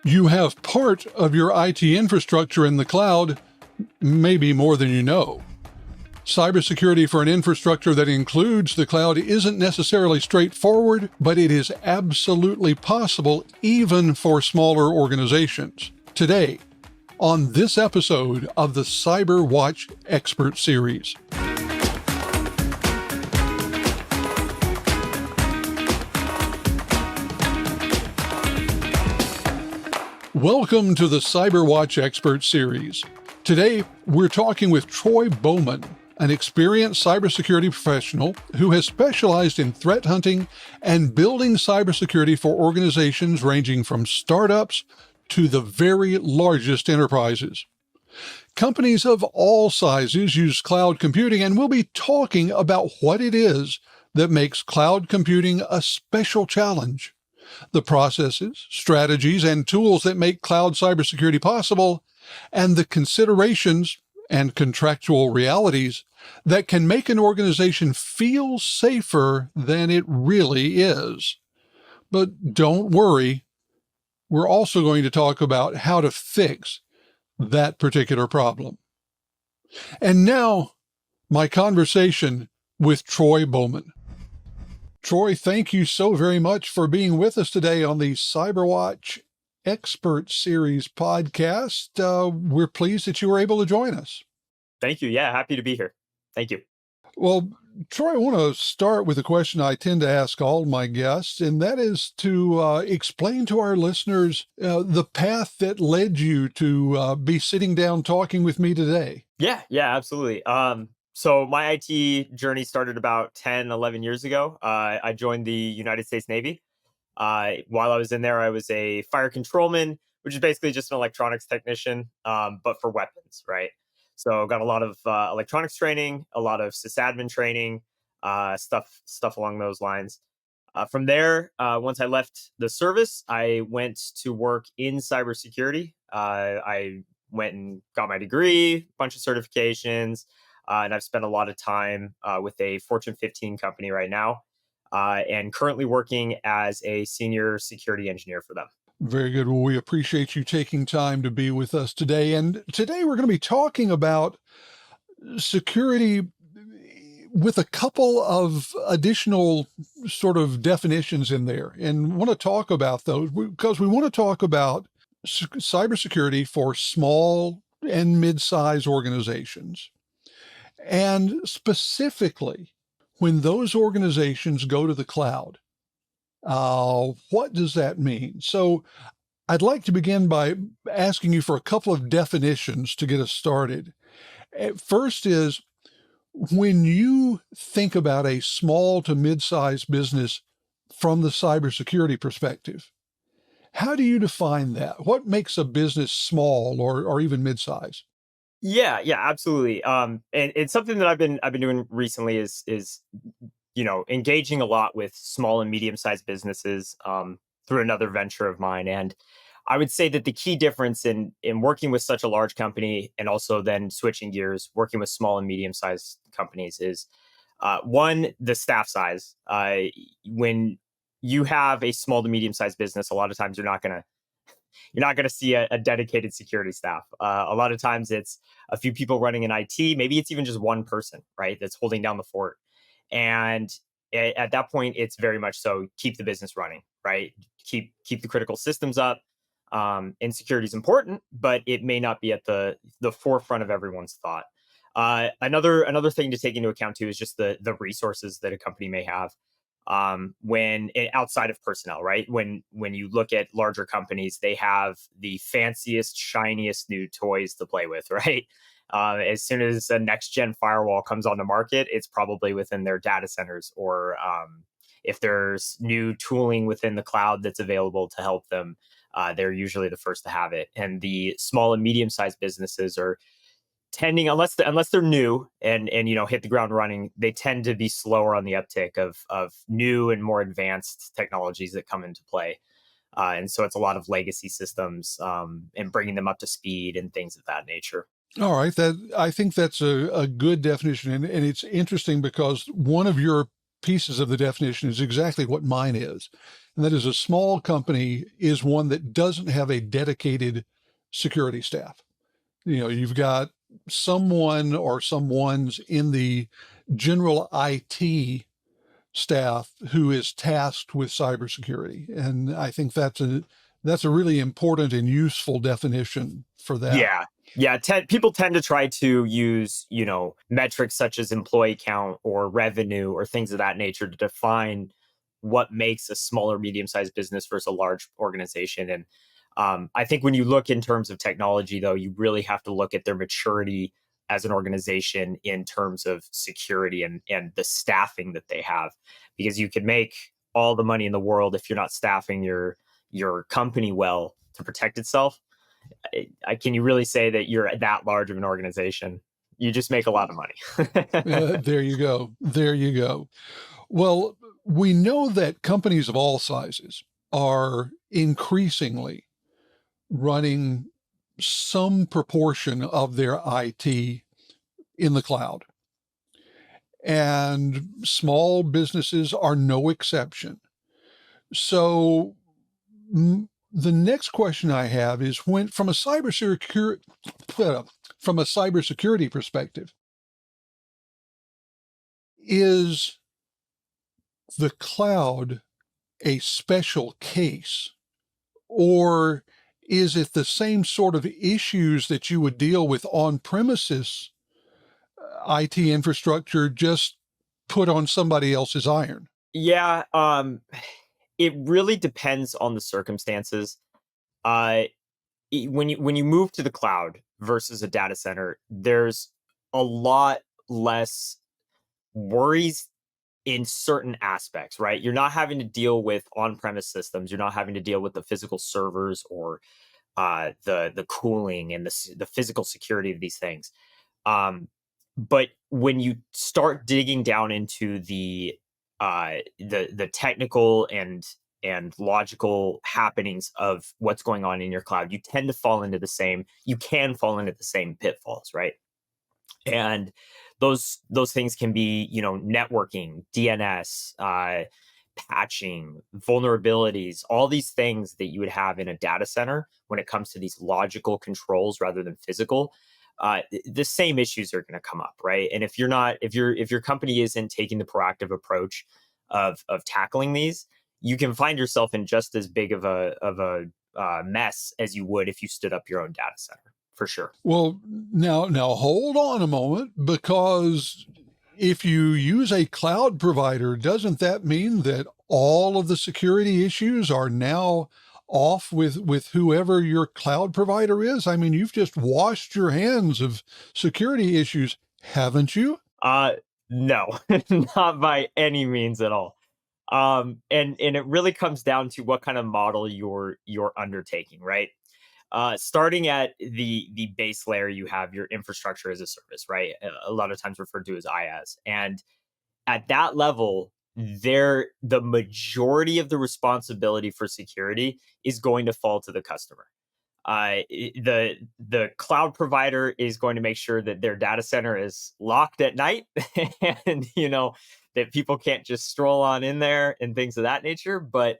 You have part of your IT infrastructure in the cloud, maybe more than you know. Cybersecurity for an infrastructure that includes the cloud isn't necessarily straightforward, but it is absolutely possible even for smaller organizations. Today, on this episode of the Cyber Watch Expert Series. Welcome to the Cyber Watch Expert Series. Today, we're talking with Troy Bowman, an experienced cybersecurity professional who has specialized in threat hunting and building cybersecurity for organizations ranging from startups to the very largest enterprises. Companies of all sizes use cloud computing, and we'll be talking about what it is that makes cloud computing a special challenge, the processes, strategies, and tools that make cloud cybersecurity possible, and the considerations and contractual realities that can make an organization feel safer than it really is. But don't worry, we're also going to talk about how to fix that particular problem. And now, my conversation with Troy Bowman. Troy, thank you so very much for being with us today on the CyberWatch Expert Series podcast. We're pleased that you were able to join us. Thank you. Yeah, happy to be here. Thank you. Well, Troy, I want to start with a question I tend to ask all my guests, and that is to explain to our listeners the path that led you to be sitting down talking with me today. Yeah, absolutely. So my IT journey started about 10, 11 years ago. I joined the United States Navy. While I was in there, I was a fire controlman, which is basically just an electronics technician, but for weapons, right? So got a lot of electronics training, a lot of sysadmin training, stuff along those lines. From there, once I left the service, I went to work in cybersecurity. I went and got my degree, a bunch of certifications, and I've spent a lot of time with a Fortune 15 company right now, and currently working as a senior security engineer for them. Very good. Well, we appreciate you taking time to be with us today. And today we're going to be talking about security with a couple of additional sort of definitions in there, and want to talk about those because we want to talk about cybersecurity for small and mid-size organizations. And specifically, when those organizations go to the cloud, what does that mean? So I'd like to begin by asking you for a couple of definitions to get us started. First is, when you think about a small to mid-sized business from the cybersecurity perspective, how do you define that? What makes a business small or even mid-size? Yeah, absolutely. And it's something that I've been doing recently is engaging a lot with small and medium-sized businesses through another venture of mine. And I would say that the key difference in working with such a large company and also then switching gears, working with small and medium-sized companies is one, the staff size. When you have a small to medium-sized business, a lot of times you're not going to see a dedicated security staff. A lot of times it's a few people running in IT. Maybe it's even just one person, right, that's holding down the fort. And at that point, it's very much so keep the business running, right? Keep the critical systems up. And security is important, but it may not be at the forefront of everyone's thought. Another thing to take into account too is just the resources that a company may have. When outside of personnel, right? When you look at larger companies, they have the fanciest, shiniest new toys to play with, right? As soon as a next gen firewall comes on the market, it's probably within their data centers, or if there's new tooling within the cloud that's available to help them, they're usually the first to have it. And the small and medium sized businesses are tending, unless they're new and hit the ground running, they tend to be slower on the uptick of new and more advanced technologies that come into play. And so it's a lot of legacy systems and bringing them up to speed and things of that nature. All right. I think that's a good definition. And it's interesting because one of your pieces of the definition is exactly what mine is. and that is a small company is one that doesn't have a dedicated security staff. You've got someone or someone's in the general IT staff who is tasked with cybersecurity. And I think that's a really important and useful definition for that. Yeah. Yeah. People tend to try to use, metrics such as employee count or revenue or things of that nature to define what makes a smaller, medium-sized business versus a large organization. And I think when you look in terms of technology, though, you really have to look at their maturity as an organization in terms of security and the staffing that they have, because you can make all the money in the world if you're not staffing your company well to protect itself. Can you really say that you're that large of an organization? You just make a lot of money. There you go. There you go. Well, we know that companies of all sizes are increasingly running some proportion of their IT in the cloud. And small businesses are no exception. So the next question I have is from a cybersecurity perspective, is the cloud a special case, or is it the same sort of issues that you would deal with on-premises IT infrastructure, just put on somebody else's iron? Yeah, it really depends on the circumstances. Uh, when you move to the cloud versus a data center, there's a lot less worries in certain aspects, right? You're not having to deal with on-premise systems. You're not having to deal with the physical servers or the cooling and the physical security of these things. But when you start digging down into the technical and logical happenings of what's going on in your cloud, you can fall into the same pitfalls, right? And those things can be, networking, DNS, patching, vulnerabilities, all these things that you would have in a data center when it comes to these logical controls rather than physical. The same issues are going to come up, right? And if your company isn't taking the proactive approach of tackling these, you can find yourself in just as big of a mess as you would if you stood up your own data center, for sure. Well, now hold on a moment, because if you use a cloud provider, doesn't that mean that all of the security issues are now off with whoever your cloud provider is? I mean, you've just washed your hands of security issues, haven't you? No, not by any means at all. And it really comes down to what kind of model you're undertaking, right? Starting at the base layer, you have your infrastructure as a service, right? A lot of times referred to as IaaS. And at that level, the majority of the responsibility for security is going to fall to the customer. The cloud provider is going to make sure that their data center is locked at night, and that people can't just stroll on in there and things of that nature. But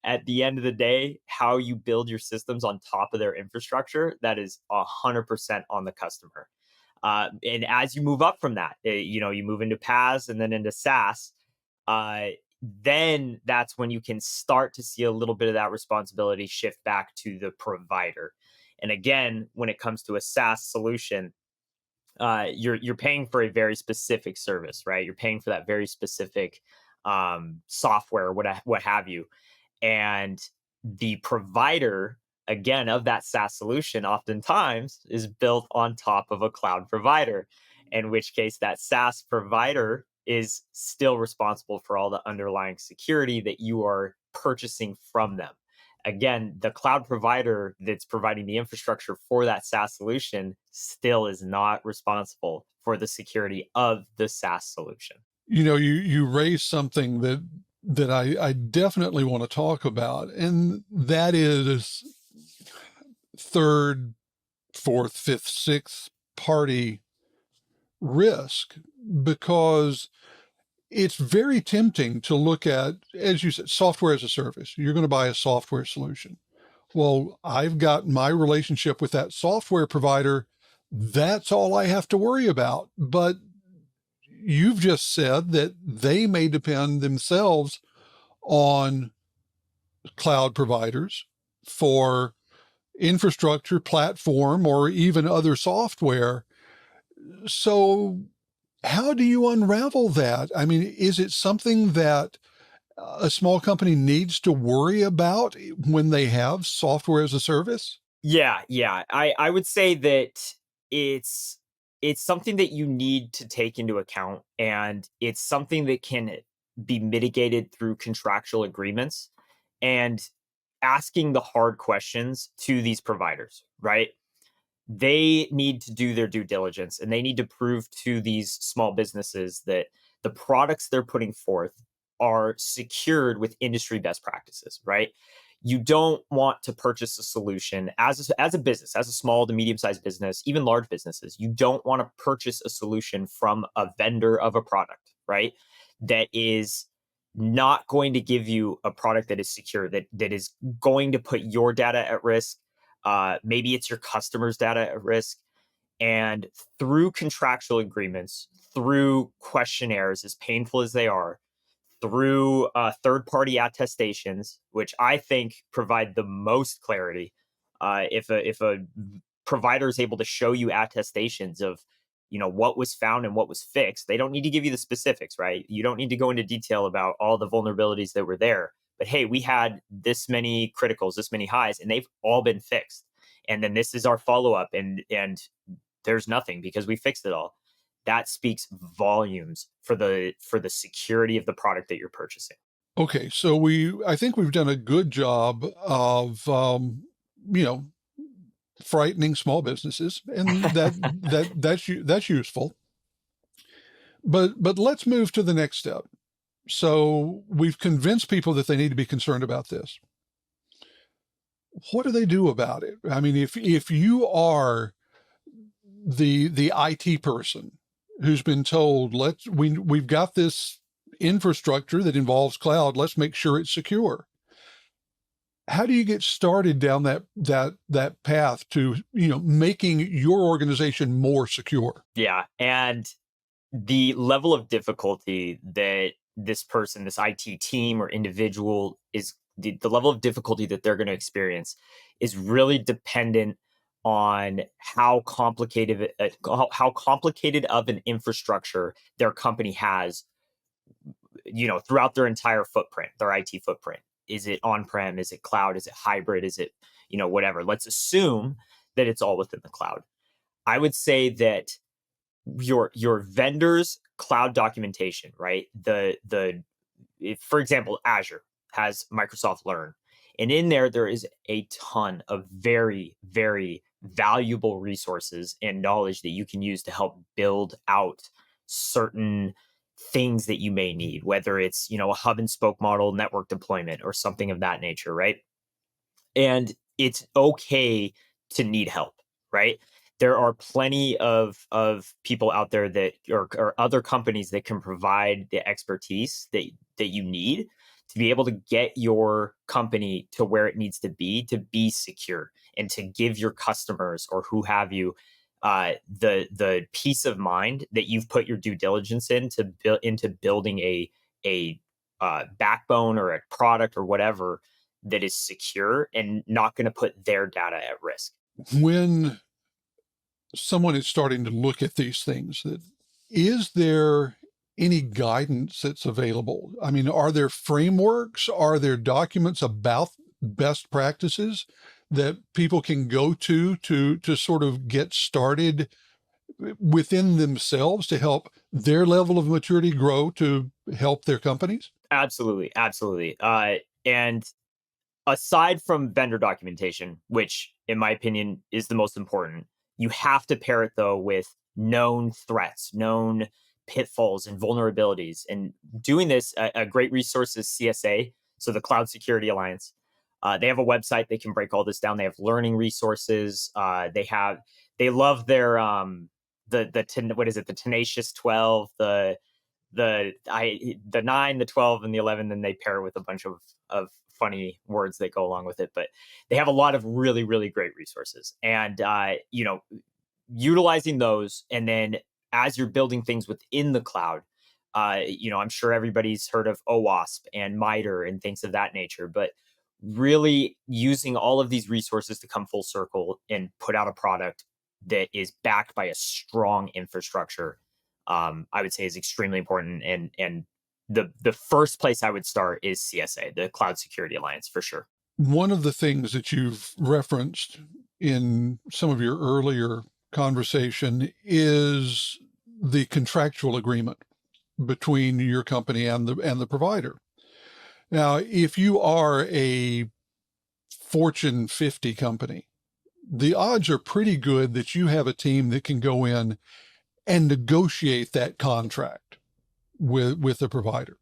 at the end of the day, how you build your systems on top of their infrastructure, that is 100% on the customer. And as you move up from that, you move into PaaS and then into SaaS. Then that's when you can start to see a little bit of that responsibility shift back to the provider. And again, when it comes to a SaaS solution, you're paying for a very specific service, right? You're paying for that very specific software, what have you. And the provider, again, of that SaaS solution oftentimes is built on top of a cloud provider, in which case that SaaS provider is still responsible for all the underlying security that you are purchasing from them. Again, the cloud provider that's providing the infrastructure for that SaaS solution still is not responsible for the security of the SaaS solution. You raised something that I definitely want to talk about, and that is third, fourth, fifth, sixth party risk, because it's very tempting to look at, as you said, software as a service. You're going to buy a software solution. Well, I've got my relationship with that software provider. That's all I have to worry about. But you've just said that they may depend themselves on cloud providers for infrastructure, platform, or even other software. So, how do you unravel that? I mean, is it something that a small company needs to worry about when they have software as a service? Yeah. I would say that it's it's something that you need to take into account, and it's something that can be mitigated through contractual agreements and asking the hard questions to these providers, right? They need to do their due diligence, and they need to prove to these small businesses that the products they're putting forth are secured with industry best practices, right? You don't want to purchase a solution as a business, as a small to medium sized business, even large businesses. You don't want to purchase a solution from a vendor of a product, right? That is not going to give you a product that is secure, that is going to put your data at risk. Maybe it's your customers' data at risk. And through contractual agreements, through questionnaires, as painful as they are, through third party attestations, which I think provide the most clarity. If a provider is able to show you attestations of what was found and what was fixed, they don't need to give you the specifics, right? You don't need to go into detail about all the vulnerabilities that were there. But hey, we had this many criticals, this many highs, and they've all been fixed. And then this is our follow up, and there's nothing because we fixed it all. That speaks volumes for the security of the product that you're purchasing. Okay, so I think we've done a good job of, you know, frightening small businesses, and that's useful. But let's move to the next step. So we've convinced people that they need to be concerned about this. What do they do about it? I mean, if you are the IT person who's been told, we've got this infrastructure that involves cloud, let's make sure it's secure. How do you get started down that path to, making your organization more secure? Yeah, and the level of difficulty that this person, this IT team or individual is the level of difficulty that they're going to experience is really dependent on how complicated of an infrastructure their company has, throughout their entire footprint, their IT footprint. Is it on-prem? Is it cloud? Is it hybrid? Is it, whatever? Let's assume that it's all within the cloud. I would say that your vendor's cloud documentation, right? For example, Azure has Microsoft Learn, and in there is a ton of very, very valuable resources and knowledge that you can use to help build out certain things that you may need, whether it's a hub and spoke model, network deployment, or something of that nature, right? And it's okay to need help, right? There are plenty of people out there that or other companies that can provide the expertise that you need to be able to get your company to where it needs to be secure, and to give your customers or who have you the peace of mind that you've put your due diligence into building a backbone or a product or whatever that is secure and not going to put their data at risk. When someone is starting to look at these things, is there any guidance that's available? I mean, are there frameworks? Are there documents about best practices that people can go to sort of get started within themselves to help their level of maturity grow to help their companies? Absolutely. And aside from vendor documentation, which in my opinion is the most important, you have to pair it though with known threats, known pitfalls and vulnerabilities. And doing this, a great resource is CSA, so the Cloud Security Alliance. They have a website. They can break all this down. They have learning resources. They love their what is it? The Tenacious 12, the 9, the 12, and the 11, then they pair with a bunch of funny words that go along with it. But they have a lot of really, really great resources. And utilizing those, and then as you're building things within the cloud, I'm sure everybody's heard of OWASP and MITRE and things of that nature, but really using all of these resources to come full circle and put out a product that is backed by a strong infrastructure, I would say is extremely important. And the first place I would start is CSA, the Cloud Security Alliance, for sure. One of the things that you've referenced in some of your earlier conversation is the contractual agreement between your company and the provider. Now, if you are a Fortune 50 company, the odds are pretty good that you have a team that can go in and negotiate that contract with the provider.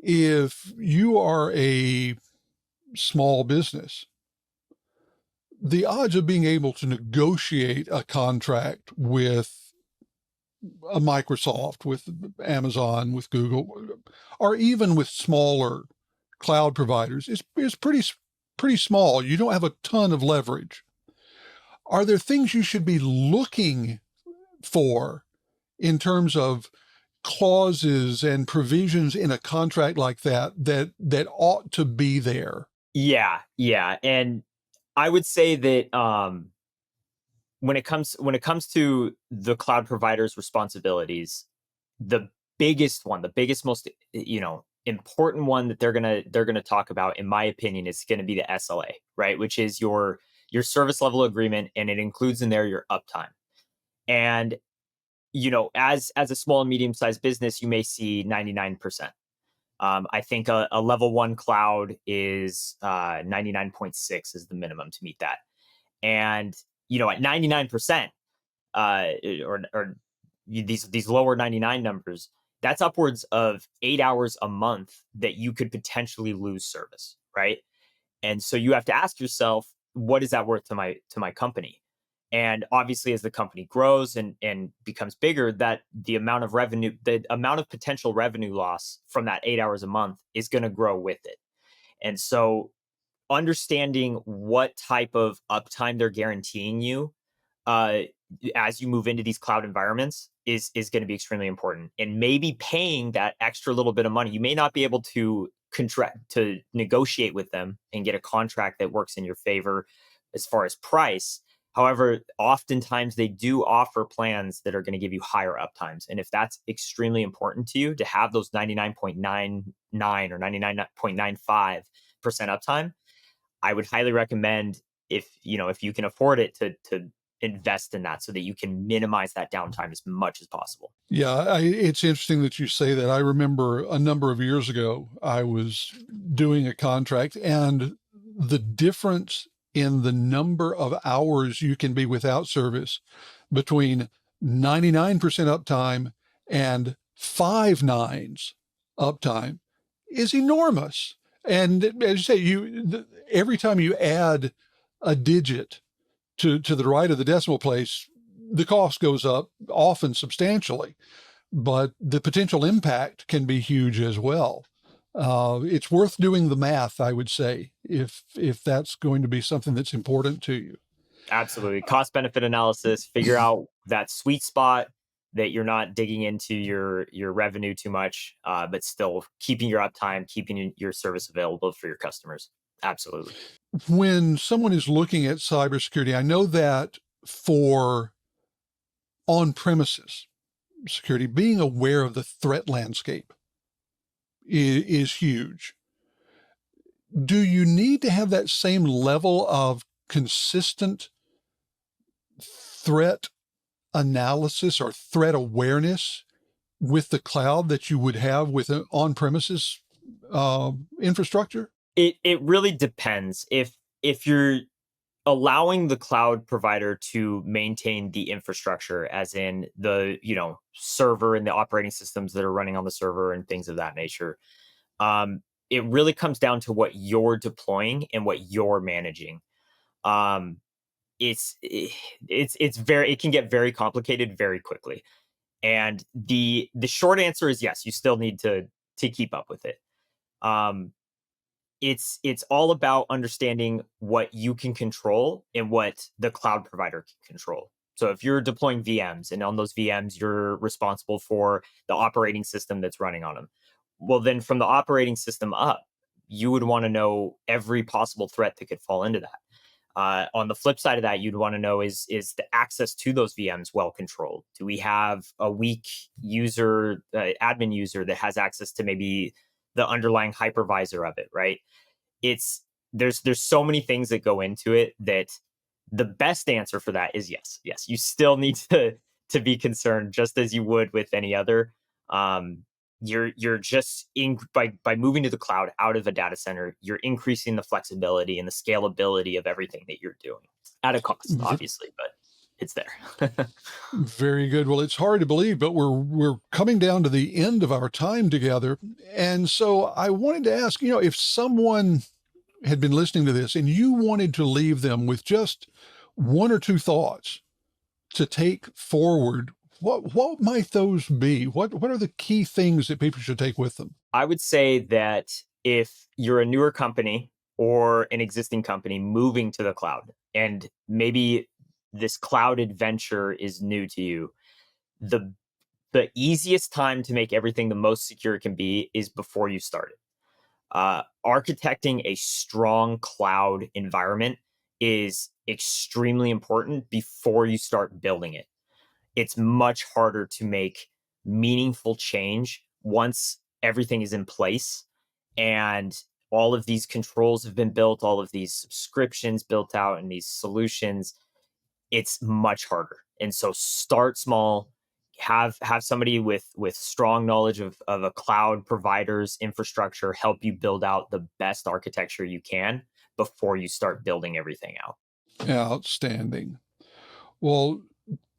If you are a small business, the odds of being able to negotiate a contract with a Microsoft, with Amazon, with Google, or even with smaller cloud providers is pretty small. You don't have a ton of leverage. Are there things you should be looking for in terms of clauses and provisions in a contract like that ought to be there? Yeah. And I would say that when it comes to the cloud provider's responsibilities, the biggest most important one that they're gonna talk about, in my opinion, is going to be the SLA, right? Which is your service level agreement, and it includes in there your uptime. And as a small and medium sized business, you may see 99%. I think a level 1 cloud is 99.6 is the minimum to meet that. And at 99%, or these lower 99 numbers, that's upwards of 8 hours a month that you could potentially lose service, right? And so you have to ask yourself, what is that worth to my company? And obviously, as the company grows and becomes bigger, that the amount of potential revenue loss from that 8 hours a month is going to grow with it. And so understanding what type of uptime they're guaranteeing you as you move into these cloud environments is going to be extremely important. And maybe paying that extra little bit of money. You may not be able to negotiate with them and get a contract that works in your favor as far as price. However, oftentimes they do offer plans that are going to give you higher uptimes. And if that's extremely important to you, to have those 99.99 or 99.95% uptime, I would highly recommend, if you can afford it, to invest in that so that you can minimize that downtime as much as possible. Yeah, it's interesting that you say that. I remember a number of years ago, I was doing a contract, and the difference in the number of hours you can be without service between 99% uptime and 5 nines uptime is enormous. And as you say, every time you add a digit to the right of the decimal place, the cost goes up, often substantially, but the potential impact can be huge as well. It's worth doing the math, I would say, if that's going to be something that's important to you. Absolutely. Cost benefit analysis, figure out that sweet spot that you're not digging into your revenue too much, but still keeping your uptime, keeping your service available for your customers. Absolutely. When someone is looking at cybersecurity, I know that for on-premises security, being aware of the threat landscape is huge. Do you need to have that same level of consistent threat analysis or threat awareness with the cloud that you would have with an on-premises infrastructure? It really depends. If you're allowing the cloud provider to maintain the infrastructure, as in the server and the operating systems that are running on the server and things of that nature, it really comes down to what you're deploying and what you're managing. It can get very complicated very quickly. And the short answer is yes, you still need to keep up with it. Um, it's all about understanding what you can control and what the cloud provider can control. So if you're deploying VMs and on those VMs you're responsible for the operating system that's running on them, well then from the operating system up, you would want to know every possible threat that could fall into that. On the flip side of that, you'd want to know is the access to those VMs well controlled? Do we have a weak user, admin user that has access to maybe the underlying hypervisor of it, right? It's there's so many things that go into it that the best answer for that is yes. Yes, you still need to be concerned just as you would with any other. You're just by moving to the cloud out of a data center, you're increasing the flexibility and the scalability of everything that you're doing at a cost, obviously, but it's there. Very good. Well, it's hard to believe, but we're coming down to the end of our time together. And so I wanted to ask, if someone had been listening to this and you wanted to leave them with just one or two thoughts to take forward, what might those be? What are the key things that people should take with them? I would say that if you're a newer company or an existing company moving to the cloud, and maybe this cloud adventure is new to you, the easiest time to make everything the most secure it can be is before you start it. Architecting a strong cloud environment is extremely important before you start building it. It's much harder to make meaningful change once everything is in place and all of these controls have been built, all of these subscriptions built out, and these solutions. It's much harder. And so start small, have somebody with strong knowledge of a cloud provider's infrastructure help you build out the best architecture you can before you start building everything out. Outstanding. Well,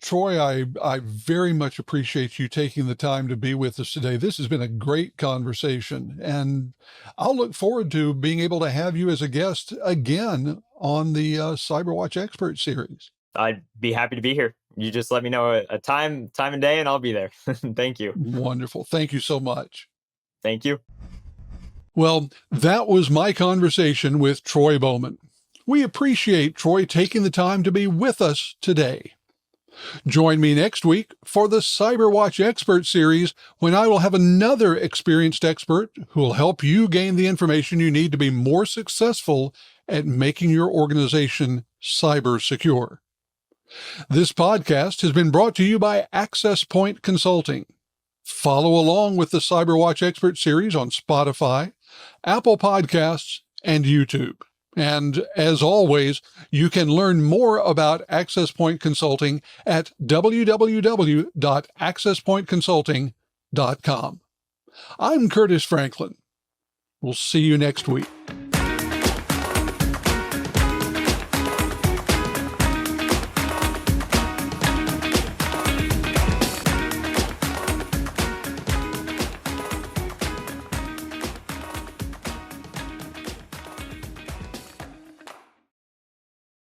Troy, I very much appreciate you taking the time to be with us today. This has been a great conversation, and I'll look forward to being able to have you as a guest again on the CyberWatch Expert Series. I'd be happy to be here. You just let me know a time and day, and I'll be there. Thank you. Wonderful. Thank you so much. Thank you. Well, that was my conversation with Troy Bowman. We appreciate Troy taking the time to be with us today. Join me next week for the CyberWatch Expert Series, when I will have another experienced expert who will help you gain the information you need to be more successful at making your organization cyber secure. This podcast has been brought to you by Access Point Consulting. Follow along with the CyberWatch Expert Series on Spotify, Apple Podcasts, and YouTube. And as always, you can learn more about Access Point Consulting at www.accesspointconsulting.com. I'm Curtis Franklin. We'll see you next week.